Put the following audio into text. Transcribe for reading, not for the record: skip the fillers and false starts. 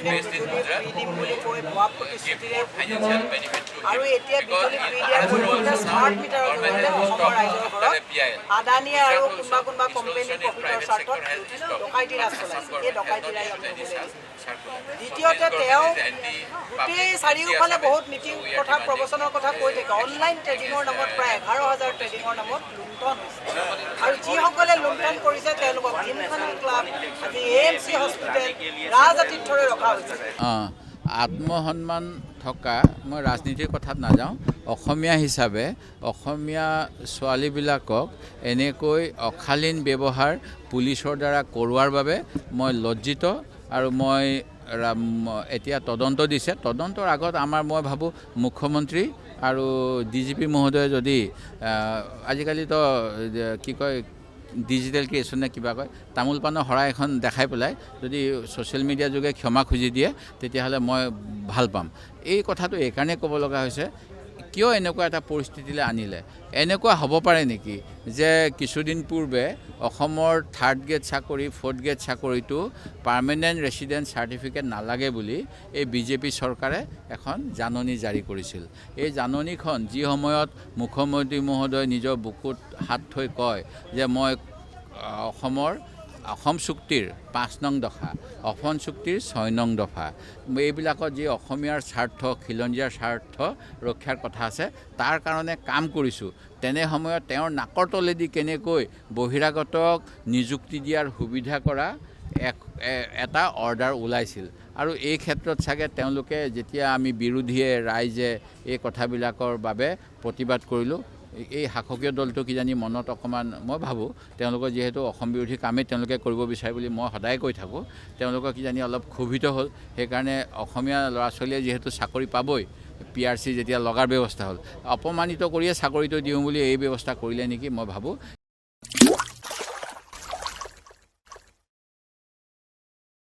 দিম বুলি কৈ ভুৱা প্ৰতিশ্ৰুতিৰে আৰু এতিয়া বিজুলী ফ্ৰী দিয়াৰ পৰিৱৰ্তে স্মাৰ্ট মিটাৰৰ জৰিয়তে অসমৰ ৰাইজৰ ঘৰত আদানীয়ে আৰু কোনোবা কোম্পানীৰ প্ৰফিটৰ স্বাৰ্থত ডকাইতি ৰাজ চলাইছে। এই ডকাইতি ৰাজ আমি দ্বিতীয়তে তেওঁ গোটেই চাৰিওফালে বহুত নীতি কথা প্ৰবচনৰ কথা কৈ থাকে। অনলাইন ট্ৰেডিঙৰ নামত প্ৰায় 11,000 ট্ৰেডিঙৰ নামত লুণ্ঠন হৈছে আৰু যিসকলে লুণ্ঠন কৰিছে তেওঁলোকক জিমখানা ক্লাব, আজি AMC হস্পিটেল, ৰাজআতিথ্যৰে ৰখা হৈছে। আত্মসন্মান থকা, মই ৰাজনীতিৰ কথাত নাযাওঁ, অসমীয়া হিচাপে অসমীয়া ছোৱালীবিলাকক এনেকৈ অশালীন ব্যৱহাৰ পুলিচৰ দ্বাৰা কৰোৱাৰ বাবে মই লজ্জিত আৰু মই এতিয়া তদন্ত দিছে। তদন্তৰ আগত মই ভাবোঁ মুখ্যমন্ত্ৰী আৰু DGP মহোদয়ে যদি আজিকালিতো কি কয় ডিজিটেল কেছন নে কিবা কয়, তামোল পাণৰ শৰাই এখন দেখাই পেলাই যদি ছ'চিয়েল মিডিয়া যোগে ক্ষমা খুজি দিয়ে তেতিয়াহ'লে মই ভাল পাম। এই কথাটো এইকাৰণে ক'ব লগা হৈছে, কিয় এনেকুৱা এটা পৰিস্থিতিলৈ আনিলে? এনেকুৱা হ'ব পাৰে নেকি যে কিছুদিন পূৰ্বে অসমৰ 3rd গ্ৰেড চাকৰি 4th গ্ৰেড চাকৰিটো পাৰ্মানেণ্ট ৰেচিডেণ্ট চাৰ্টিফিকেট নালাগে বুলি এই BJP চৰকাৰে এখন জাননী জাৰি কৰিছিল। এই জাননীখন যি সময়ত মুখ্যমন্ত্ৰী মহোদয় নিজৰ বুকুত হাত থৈ কয় যে মই অসম চুক্তিৰ 5 নং দফা, অসম চুক্তিৰ 6 নং দফা, এইবিলাকত যি অসমীয়াৰ স্বাৰ্থ, খিলঞ্জীয়াৰ স্বাৰ্থ ৰক্ষাৰ কথা আছে তাৰ কাৰণে কাম কৰিছোঁ। তেনে সময়ত তেওঁৰ নাকৰ তলেদি কেনেকৈ বহিৰাগতক নিযুক্তি দিয়াৰ সুবিধা কৰা এটা অৰ্ডাৰ ওলাইছিল। আৰু এই ক্ষেত্ৰত চাগে তেওঁলোকে যেতিয়া আমি বিৰোধীয়ে ৰাইজে এই কথাবিলাকৰ বাবে প্ৰতিবাদ কৰিলোঁ, এই শাসকীয় দলটো কিজানি মনত অকণমান, মই ভাবোঁ তেওঁলোকৰ যিহেতু অসম বিৰোধী কামেই তেওঁলোকে কৰিব বিচাৰে বুলি মই সদায় কৈ থাকোঁ, তেওঁলোকৰ কিজানি অলপ ক্ষোভিত হ'ল। সেইকাৰণে অসমীয়া ল'ৰা ছোৱালীয়ে যিহেতু চাকৰি পাবই, PRC যেতিয়া লগাৰ ব্যৱস্থা হ'ল, অপমানিত কৰিয়ে চাকৰিটো দিওঁ বুলি এই ব্যৱস্থা কৰিলে নেকি মই ভাবোঁ।